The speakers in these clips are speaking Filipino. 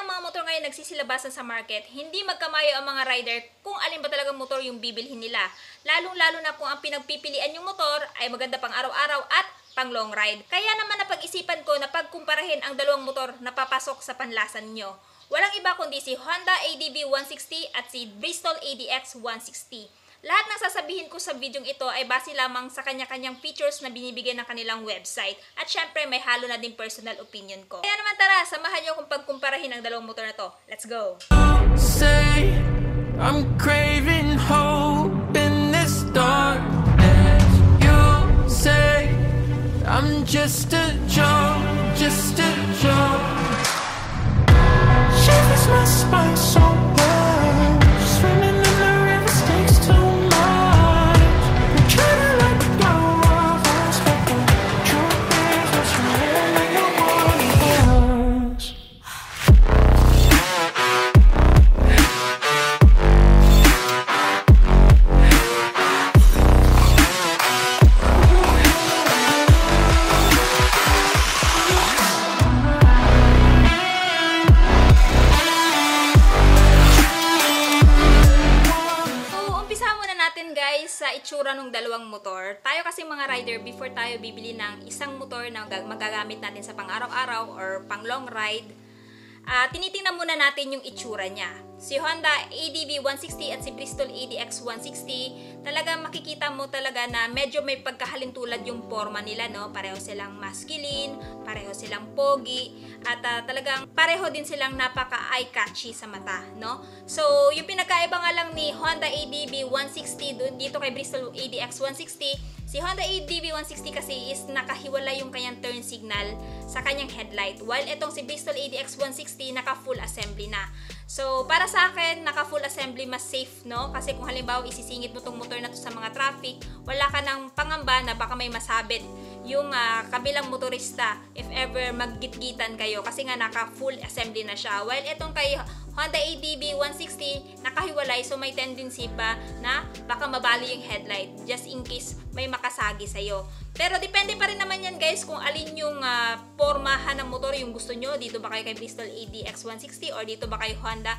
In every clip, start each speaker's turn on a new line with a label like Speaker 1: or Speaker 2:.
Speaker 1: ng mga motor ngayon nagsisilabasan sa market, hindi magkamayo ang mga rider kung alin ba talagang motor yung bibilhin nila. Lalong-lalo na kung ang pinagpipilian yung motor ay maganda pang araw-araw at pang long ride. Kaya naman napag-isipan ko na pagkumparahin ang dalawang motor na papasok sa panlasan nyo. Walang iba kundi si Honda ADV 160 at si Bristol ADX 160. Lahat ng sasabihin ko sa videong ito ay base lamang sa kanya-kanyang features na binibigay ng kanilang website. At syempre, may halo na din personal opinion ko. Kaya naman tara, samahan nyo akong pagkumparahin ang dalawang motor na to. Let's go!
Speaker 2: Say, I'm craving hope in this darkness. You say, I'm just a joke, just a joke. Shivers my spine so bad. Swimming in the river stakes too much. I'm trying to let go of us, but the truth is what's really on us.
Speaker 1: Sa itsura ng dalawang motor, tayo kasi mga rider, before tayo bibili ng isang motor na magagamit natin sa pang-araw-araw or pang-long ride, tinitingnan muna natin yung itsura niya. Si Honda ADV 160 at si Bristol ADX 160, talaga makikita mo talaga na medyo may pagkahalintulad yung forma nila, no? Pareho silang masculine, pareho silang pogi, at talagang pareho din silang napaka-eye-catchy sa mata, no? So, yung pinagkaiba nga lang ni Honda ADV 160 dito kay Bristol ADX 160, si Honda ADV 160 kasi is nakahiwala yung kanyang turn signal sa kanyang headlight, while itong si Bristol ADX 160 naka-full assembly na. So, para sa akin, naka-full assembly mas safe, no? Kasi kung halimbawa isisingit mo tong motor na to sa mga traffic, wala ka ng pangamba na baka may masabit yung kabilang motorista if ever maggitgitan kayo kasi nga naka-full assembly na siya. While itong kay Honda ADV 160, nakahiwalay, so may tendency pa na baka mabali yung headlight just in case may makasagi sa'yo. Pero depende pa rin naman yan guys kung alin yung pormahan ng motor yung gusto nyo. Dito ba kayo kay Bristol ADX 160 or dito ba kay Honda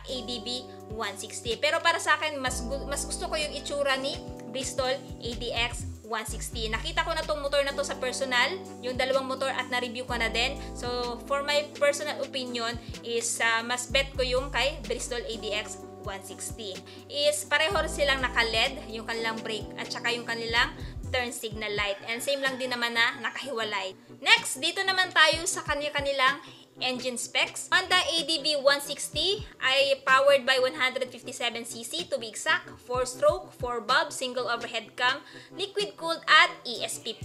Speaker 1: ADV 160. Pero para sa akin, mas gusto ko yung itsura ni Bristol ADX 160. Nakita ko na tong motor na to sa personal, yung dalawang motor, at na-review ko na din. So, for my personal opinion is mas bet ko yung kay Bristol ADX 160. Is pareho silang naka-LED, yung kanilang brake at saka yung kanilang turn signal light. And same lang din naman na nakahiwalay. Next, dito naman tayo sa kanilang engine specs. Honda ADV 160 ay powered by 157cc to be exact, 4-stroke, 4-valve, single overhead cam, liquid-cooled at ESP+.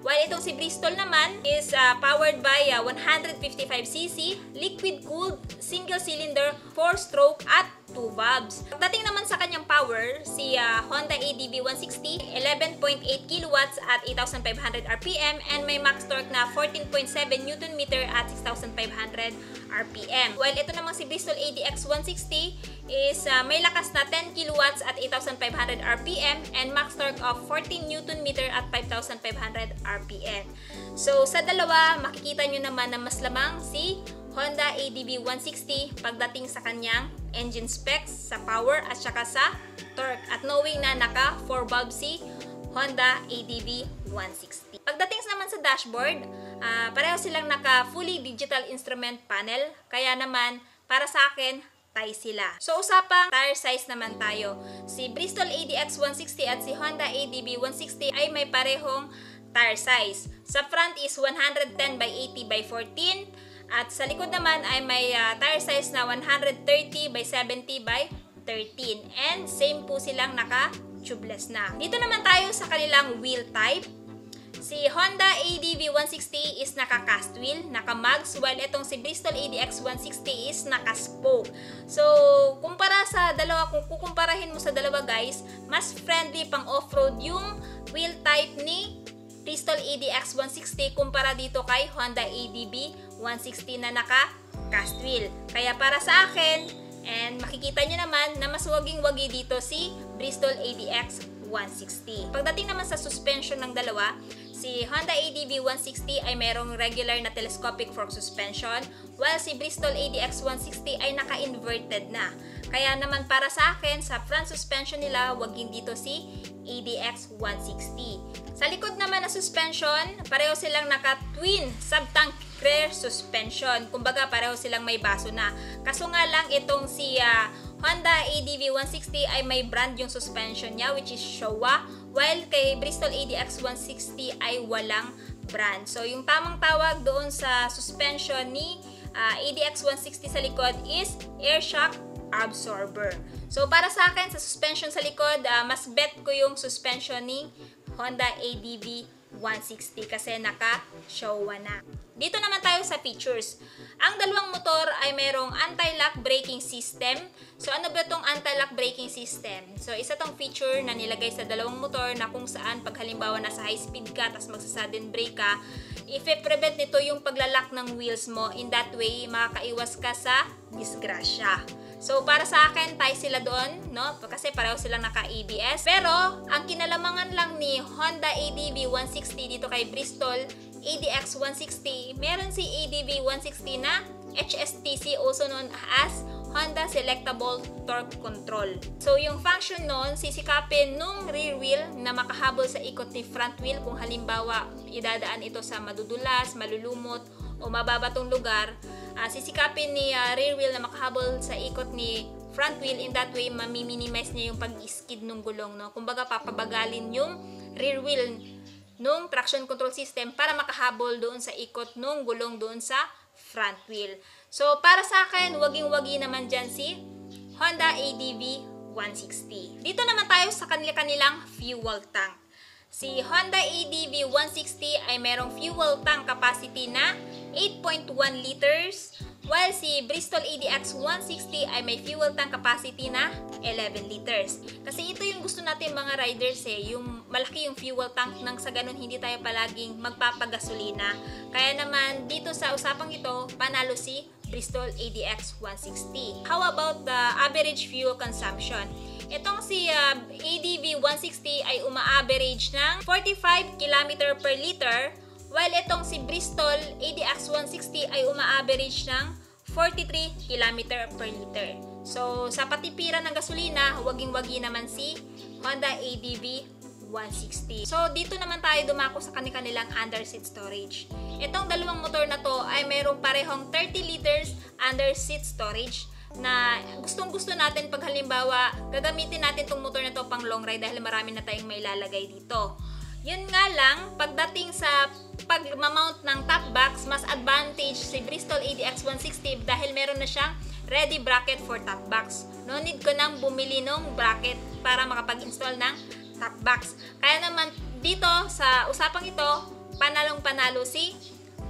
Speaker 1: While itong si Bristol naman is powered by 155cc, liquid-cooled, single-cylinder, 4-stroke at 2 valves. Pagdating naman sa kanyang power, si Honda ADV 160, 11.8 kilowatts at 8,500 RPM and may max torque na 14.7 Nm at 6,500 RPM. While ito namang si Bristol ADX 160 is may lakas na 10 kilowatts at 8,500 RPM and max torque of 14 Nm at 5,500 RPM. So sa dalawa, makikita nyo naman na mas lamang si Honda ADV 160 pagdating sa kanyang engine specs, sa power at saka sa torque. At knowing na naka 4-valve si Honda ADV 160. Pagdating naman sa dashboard, pareho silang naka fully digital instrument panel. Kaya naman, para sa akin, tie sila. So, usapang tire size naman tayo. Si Bristol ADX 160 at si Honda ADV 160 ay may parehong tire size. Sa front is 110 by 80 by 14. At sa likod naman ay may tire size na 130 by 70 by 13. And same po silang naka-tubeless na. Dito naman tayo sa kanilang wheel type. Si Honda ADV 160 is naka-cast wheel, naka-mags, while itong si Bristol ADX 160 is naka-spoke. So, kumpara sa dalawa, kung kukumparahin mo sa dalawa guys, mas friendly pang off-road yung wheel type ni Bristol ADX 160 kumpara dito kay Honda ADV 160 na naka-cast wheel. Kaya para sa akin, and makikita nyo naman na mas waging-wagi dito si Bristol ADX 160. Pagdating naman sa suspension ng dalawa, si Si Honda ADV 160 ay merong regular na telescopic fork suspension, while si Bristol ADX 160 ay naka-inverted na. Kaya naman para sa akin, sa front suspension nila, wag din dito si ADX 160. Sa likod naman na suspension, pareho silang naka-twin sub-tank rear suspension. Kumbaga, pareho silang may baso na. Kaso nga lang, itong si Honda ADV 160 ay may brand yung suspension niya, which is Showa, while kay Bristol ADX 160 ay walang brand. So, yung tamang tawag doon sa suspension ni ADX 160 sa likod is air shock absorber. So, para sa akin, sa suspension sa likod, mas bet ko yung suspension ni Honda ADV 160 kasi naka-Showa na. Dito naman tayo sa features. Ang dalawang motor ay merong anti-lock braking system. So, ano ba itong anti-lock braking system? So, isa tong feature na nilagay sa dalawang motor na kung saan pag halimbawa nasa high speed ka tapos magsa-sudden brake ka, i-prevent nito yung paglalak ng wheels mo. In that way, makakaiwas ka sa disgrasya. So, para sa akin, tayo sila doon, no? Kasi pareho silang naka-ABS. Pero, ang kinalamangan lang ni Honda ADV 160 dito kay Bristol ADX 160, meron si ADV 160 na HSTC, also known as Honda Selectable Torque Control. So, yung function nun, sisikapin nung rear wheel na makahabol sa ikot ni front wheel kung halimbawa idadaan ito sa madudulas, malulumot, o mababatong lugar, sisikapin ni rear wheel na makahabol sa ikot ni front wheel. In that way, mami-minimize niya yung pag-skid ng gulong, no? Kumbaga, papabagalin yung rear wheel nung traction control system para makahabol doon sa ikot nung gulong doon sa front wheel. So, para sa akin, waging-wagi naman dyan si Honda ADV 160. Dito naman tayo sa kanilang fuel tank. Si Honda ADV 160 ay merong fuel tank capacity na 8.1 liters, while si Bristol ADX 160 ay may fuel tank capacity na 11 liters. Kasi ito yung gusto natin mga riders yung malaki yung fuel tank nang sa ganun hindi tayo palaging magpapagasolina. Kaya naman dito sa usapang ito, panalo si Bristol ADX 160. How about the average fuel consumption? Itong si ADV 160 ay uma-average ng 45 km per liter, while itong si Bristol ADX 160 ay uma-average ng 43 km per liter. So, sa patipiran ng gasolina, waging-wagi naman si Honda ADV 160. So, dito naman tayo dumako sa kanilang under seat storage. Itong dalawang motor na to ay mayroong parehong 30 liters under seat storage na gustong-gusto natin pag halimbawa gagamitin natin tong motor na to pang long ride dahil marami na tayong may lalagay dito. Yun nga lang, pagdating sa pag-mount ng top box, mas advantage si Bristol ADX 160 dahil meron na siyang ready bracket for top box. No need ko nang bumili ng bracket para makapag-install ng top box. Kaya naman dito sa usapang ito, panalong-panalo si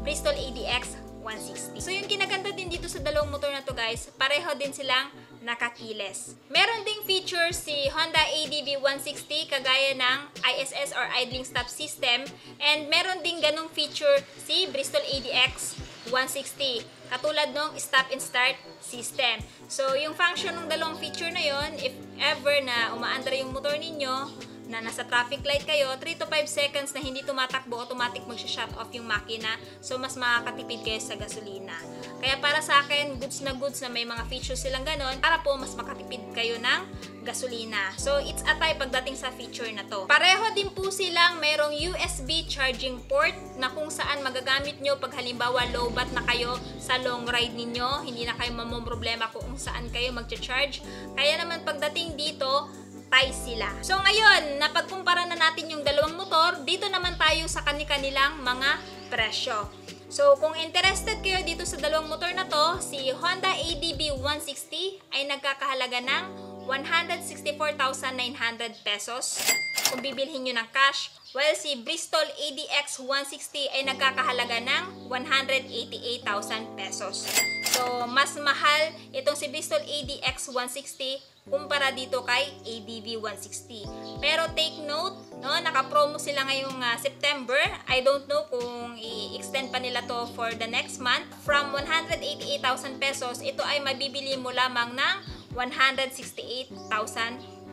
Speaker 1: Bristol ADX 160. So yung kinaganda din dito sa dalawang motor na to guys, pareho din silang nakakiles. Meron ding features si Honda ADV 160 kagaya ng ISS or idling stop system, and meron ding ganong feature si Bristol ADX 160 katulad ng stop and start system. So yung function ng dalawang feature na yon, if ever na umaandar yung motor ninyo na nasa traffic light kayo, 3 to 5 seconds na hindi tumatakbo, automatic mag-shut off yung makina. So, mas makakatipid kayo sa gasolina. Kaya para sa akin, goods na may mga features silang ganon para po mas makatipid kayo ng gasolina. So, it's a tie pagdating sa feature na to. Pareho din po silang mayroong USB charging port na kung saan magagamit nyo pag halimbawa low bat na kayo sa long ride ninyo, hindi na kayo mamomroblema kung saan kayo mag-charge. Kaya naman pagdating dito, tie sila. So ngayon, napagkumpara na natin yung dalawang motor, dito naman tayo sa kanilang mga presyo. So kung interested kayo dito sa dalawang motor na to, si Honda ADV 160 ay nagkakahalaga ng 164,900 pesos kung bibilhin nyo ng cash, while si Bristol ADX 160 ay nagkakahalaga ng 188,000 pesos. So mas mahal itong si Bristol ADX 160 kumpara dito kay ADV 160. Pero take note, no, naka-promo sila ngayong September. I don't know kung i-extend pa nila to for the next month. From 188,000 pesos, ito ay mabibili mo lamang ng 168,000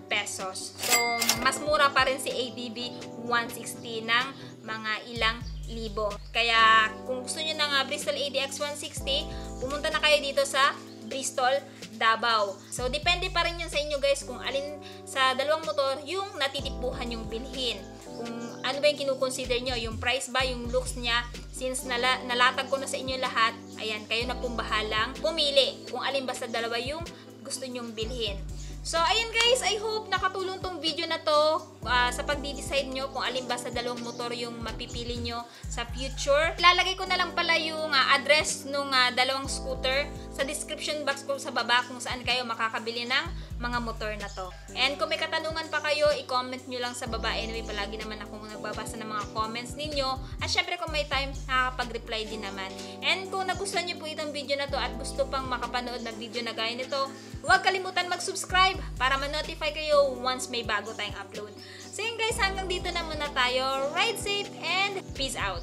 Speaker 1: pesos. So, mas mura pa rin si ADV 160 ng mga ilang libo. Kaya kung gusto nyo ng Bristol ADX 160, pumunta na kayo dito sa Bristol, Davao. So, depende pa rin yan sa inyo guys kung alin sa dalawang motor yung natitipuhan yung bilhin. Kung ano ba yung kinukonsider nyo, yung price ba, yung looks niya. Since nalatag ko na sa inyo lahat, ayan, kayo na pong bahalang pumili kung alin ba sa dalawa yung gusto nyong bilhin. So, ayan guys, I hope nakatulong tong video na to sa pagdi-decide nyo kung alin ba sa dalawang motor yung mapipili nyo sa future. Lalagay ko na lang pala yung address nung dalawang scooter sa description box ko sa baba kung saan kayo makakabili ng mga motor na to. And kung may katanungan pa kayo, i-comment nyo lang sa baba. Anyway, palagi naman akong nagbabasa ng mga comments ninyo. At syempre kung may time, nakakapag-reply din naman. And kung nagustuhan nyo po itong video na to at gusto pang makapanood ng video na gaya nito, huwag kalimutan mag-subscribe para ma-notify kayo once may bago tayong upload. So yun guys, hanggang dito na muna tayo. Ride safe and peace out!